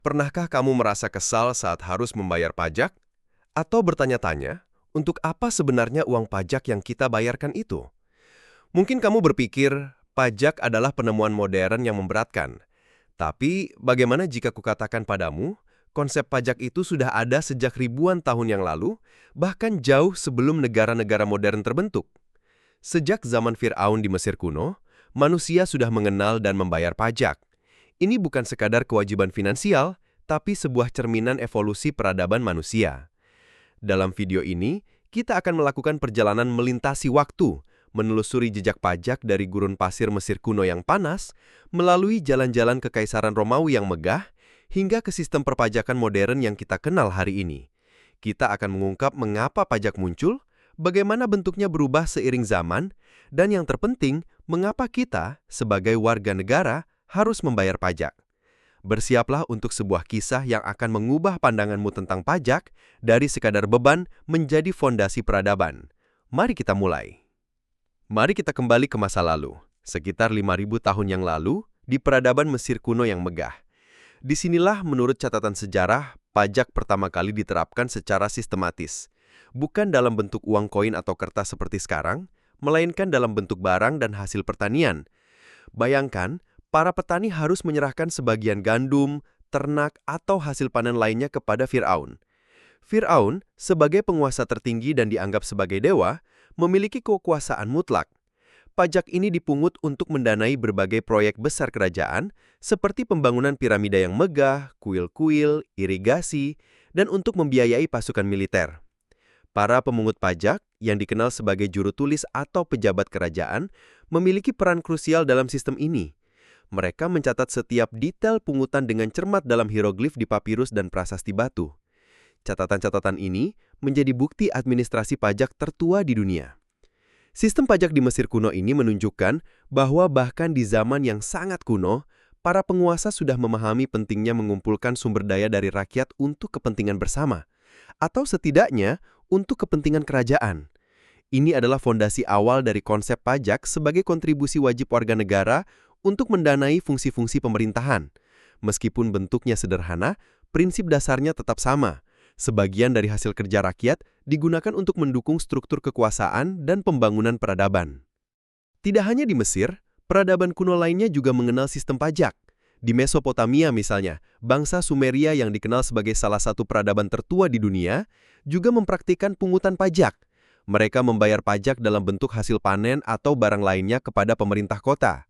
Pernahkah kamu merasa kesal saat harus membayar pajak? Atau bertanya-tanya, untuk apa sebenarnya uang pajak yang kita bayarkan itu? Mungkin kamu berpikir, pajak adalah penemuan modern yang memberatkan. Tapi, bagaimana jika kukatakan padamu, konsep pajak itu sudah ada sejak ribuan tahun yang lalu, bahkan jauh sebelum negara-negara modern terbentuk. Sejak zaman Fir'aun di Mesir kuno, manusia sudah mengenal dan membayar pajak. Ini bukan sekadar kewajiban finansial, tapi sebuah cerminan evolusi peradaban manusia. Dalam video ini, kita akan melakukan perjalanan melintasi waktu, menelusuri jejak pajak dari gurun pasir Mesir kuno yang panas, melalui jalan-jalan kekaisaran Romawi yang megah, hingga ke sistem perpajakan modern yang kita kenal hari ini. Kita akan mengungkap mengapa pajak muncul, bagaimana bentuknya berubah seiring zaman, dan yang terpenting, mengapa kita, sebagai warga negara, harus membayar pajak. Bersiaplah untuk sebuah kisah yang akan mengubah pandanganmu tentang pajak dari sekadar beban menjadi fondasi peradaban. Mari kita mulai. Mari kita kembali ke masa lalu, sekitar 5.000 tahun yang lalu, di peradaban Mesir kuno yang megah. Disinilah menurut catatan sejarah, pajak pertama kali diterapkan secara sistematis. Bukan dalam bentuk uang koin atau kertas seperti sekarang, melainkan dalam bentuk barang dan hasil pertanian. Bayangkan, para petani harus menyerahkan sebagian gandum, ternak, atau hasil panen lainnya kepada Fir'aun. Fir'aun, sebagai penguasa tertinggi dan dianggap sebagai dewa, memiliki kekuasaan mutlak. Pajak ini dipungut untuk mendanai berbagai proyek besar kerajaan, seperti pembangunan piramida yang megah, kuil-kuil, irigasi, dan untuk membiayai pasukan militer. Para pemungut pajak, yang dikenal sebagai juru tulis atau pejabat kerajaan, memiliki peran krusial dalam sistem ini. Mereka mencatat setiap detail pungutan dengan cermat dalam hieroglif di papirus dan prasasti batu. Catatan-catatan ini menjadi bukti administrasi pajak tertua di dunia. Sistem pajak di Mesir kuno ini menunjukkan bahwa bahkan di zaman yang sangat kuno, para penguasa sudah memahami pentingnya mengumpulkan sumber daya dari rakyat untuk kepentingan bersama, atau setidaknya untuk kepentingan kerajaan. Ini adalah fondasi awal dari konsep pajak sebagai kontribusi wajib warga negara untuk mendanai fungsi-fungsi pemerintahan. Meskipun bentuknya sederhana, prinsip dasarnya tetap sama. Sebagian dari hasil kerja rakyat digunakan untuk mendukung struktur kekuasaan dan pembangunan peradaban. Tidak hanya di Mesir, peradaban kuno lainnya juga mengenal sistem pajak. Di Mesopotamia misalnya, bangsa Sumeria yang dikenal sebagai salah satu peradaban tertua di dunia, juga mempraktikkan pungutan pajak. Mereka membayar pajak dalam bentuk hasil panen atau barang lainnya kepada pemerintah kota.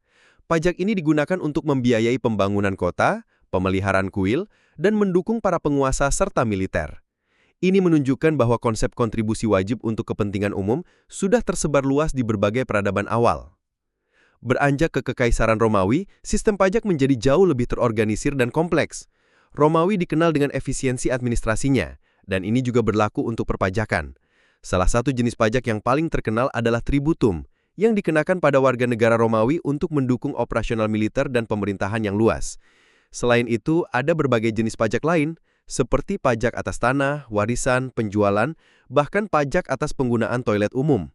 Pajak ini digunakan untuk membiayai pembangunan kota, pemeliharaan kuil, dan mendukung para penguasa serta militer. Ini menunjukkan bahwa konsep kontribusi wajib untuk kepentingan umum sudah tersebar luas di berbagai peradaban awal. Beranjak ke Kekaisaran Romawi, sistem pajak menjadi jauh lebih terorganisir dan kompleks. Romawi dikenal dengan efisiensi administrasinya, dan ini juga berlaku untuk perpajakan. Salah satu jenis pajak yang paling terkenal adalah tributum, yang dikenakan pada warga negara Romawi untuk mendukung operasional militer dan pemerintahan yang luas. Selain itu, ada berbagai jenis pajak lain, seperti pajak atas tanah, warisan, penjualan, bahkan pajak atas penggunaan toilet umum.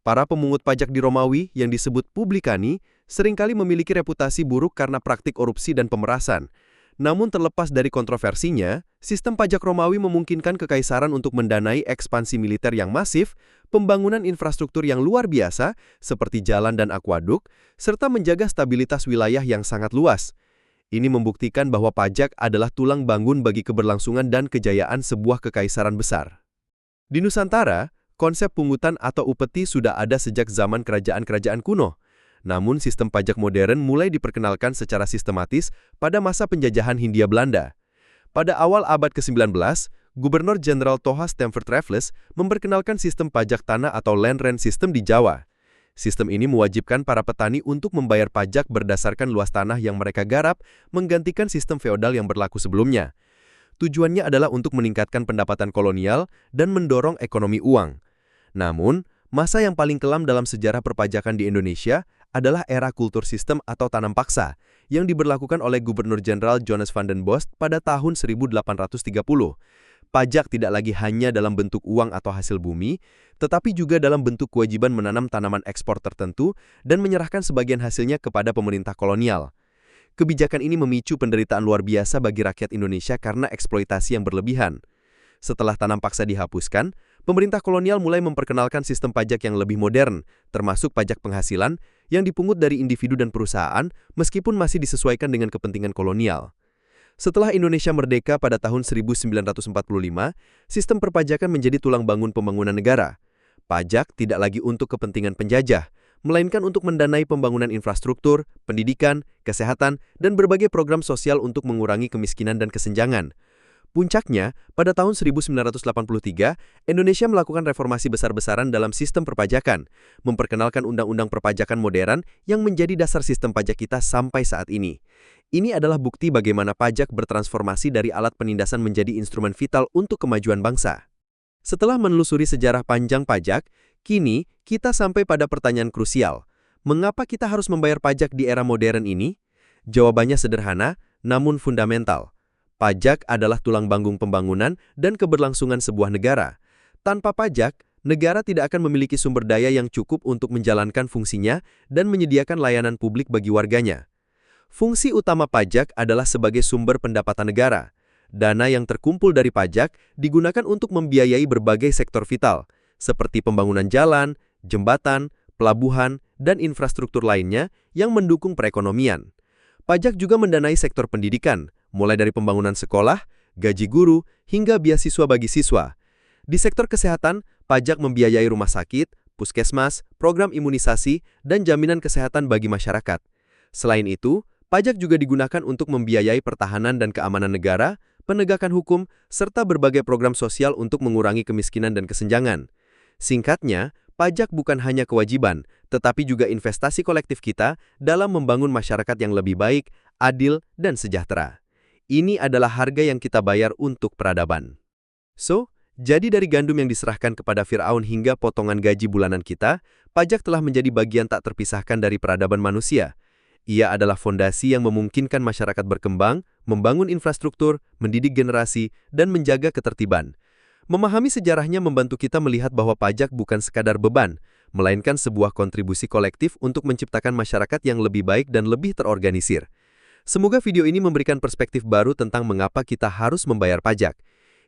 Para pemungut pajak di Romawi, yang disebut publikani, seringkali memiliki reputasi buruk karena praktik korupsi dan pemerasan. Namun terlepas dari kontroversinya, sistem pajak Romawi memungkinkan kekaisaran untuk mendanai ekspansi militer yang masif, pembangunan infrastruktur yang luar biasa, seperti jalan dan akuaduk, serta menjaga stabilitas wilayah yang sangat luas. Ini membuktikan bahwa pajak adalah tulang bangun bagi keberlangsungan dan kejayaan sebuah kekaisaran besar. Di Nusantara, konsep pungutan atau upeti sudah ada sejak zaman kerajaan-kerajaan kuno. Namun sistem pajak modern mulai diperkenalkan secara sistematis pada masa penjajahan Hindia Belanda. Pada awal abad ke-19, Gubernur Jenderal Toha Stamford Raffles memperkenalkan sistem pajak tanah atau land rent system di Jawa. Sistem ini mewajibkan para petani untuk membayar pajak berdasarkan luas tanah yang mereka garap, menggantikan sistem feodal yang berlaku sebelumnya. Tujuannya adalah untuk meningkatkan pendapatan kolonial dan mendorong ekonomi uang. Namun, masa yang paling kelam dalam sejarah perpajakan di Indonesia adalah era kultur sistem atau tanam paksa yang diberlakukan oleh Gubernur Jenderal Johannes van den Bosch pada tahun 1830. Pajak tidak lagi hanya dalam bentuk uang atau hasil bumi, tetapi juga dalam bentuk kewajiban menanam tanaman ekspor tertentu dan menyerahkan sebagian hasilnya kepada pemerintah kolonial. Kebijakan ini memicu penderitaan luar biasa bagi rakyat Indonesia karena eksploitasi yang berlebihan. Setelah tanam paksa dihapuskan, pemerintah kolonial mulai memperkenalkan sistem pajak yang lebih modern, termasuk pajak penghasilan yang dipungut dari individu dan perusahaan meskipun masih disesuaikan dengan kepentingan kolonial. Setelah Indonesia merdeka pada tahun 1945, sistem perpajakan menjadi tulang bangun pembangunan negara. Pajak tidak lagi untuk kepentingan penjajah, melainkan untuk mendanai pembangunan infrastruktur, pendidikan, kesehatan, dan berbagai program sosial untuk mengurangi kemiskinan dan kesenjangan. Puncaknya, pada tahun 1983, Indonesia melakukan reformasi besar-besaran dalam sistem perpajakan, memperkenalkan undang-undang perpajakan modern yang menjadi dasar sistem pajak kita sampai saat ini. Ini adalah bukti bagaimana pajak bertransformasi dari alat penindasan menjadi instrumen vital untuk kemajuan bangsa. Setelah menelusuri sejarah panjang pajak, kini kita sampai pada pertanyaan krusial. Mengapa kita harus membayar pajak di era modern ini? Jawabannya sederhana, namun fundamental. Pajak adalah tulang punggung pembangunan dan keberlangsungan sebuah negara. Tanpa pajak, negara tidak akan memiliki sumber daya yang cukup untuk menjalankan fungsinya dan menyediakan layanan publik bagi warganya. Fungsi utama pajak adalah sebagai sumber pendapatan negara. Dana yang terkumpul dari pajak digunakan untuk membiayai berbagai sektor vital, seperti pembangunan jalan, jembatan, pelabuhan, dan infrastruktur lainnya yang mendukung perekonomian. Pajak juga mendanai sektor pendidikan, mulai dari pembangunan sekolah, gaji guru, hingga beasiswa bagi siswa. Di sektor kesehatan, pajak membiayai rumah sakit, puskesmas, program imunisasi, dan jaminan kesehatan bagi masyarakat. Selain itu, pajak juga digunakan untuk membiayai pertahanan dan keamanan negara, penegakan hukum, serta berbagai program sosial untuk mengurangi kemiskinan dan kesenjangan. Singkatnya, pajak bukan hanya kewajiban, tetapi juga investasi kolektif kita dalam membangun masyarakat yang lebih baik, adil, dan sejahtera. Ini adalah harga yang kita bayar untuk peradaban. Jadi dari gandum yang diserahkan kepada Firaun hingga potongan gaji bulanan kita, pajak telah menjadi bagian tak terpisahkan dari peradaban manusia. Ia adalah fondasi yang memungkinkan masyarakat berkembang, membangun infrastruktur, mendidik generasi, dan menjaga ketertiban. Memahami sejarahnya membantu kita melihat bahwa pajak bukan sekadar beban, melainkan sebuah kontribusi kolektif untuk menciptakan masyarakat yang lebih baik dan lebih terorganisir. Semoga video ini memberikan perspektif baru tentang mengapa kita harus membayar pajak.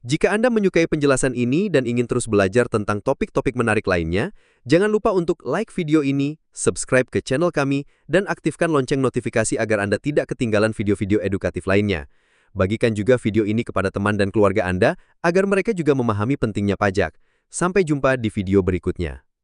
Jika Anda menyukai penjelasan ini dan ingin terus belajar tentang topik-topik menarik lainnya, jangan lupa untuk like video ini, subscribe ke channel kami, dan aktifkan lonceng notifikasi agar Anda tidak ketinggalan video-video edukatif lainnya. Bagikan juga video ini kepada teman dan keluarga Anda agar mereka juga memahami pentingnya pajak. Sampai jumpa di video berikutnya.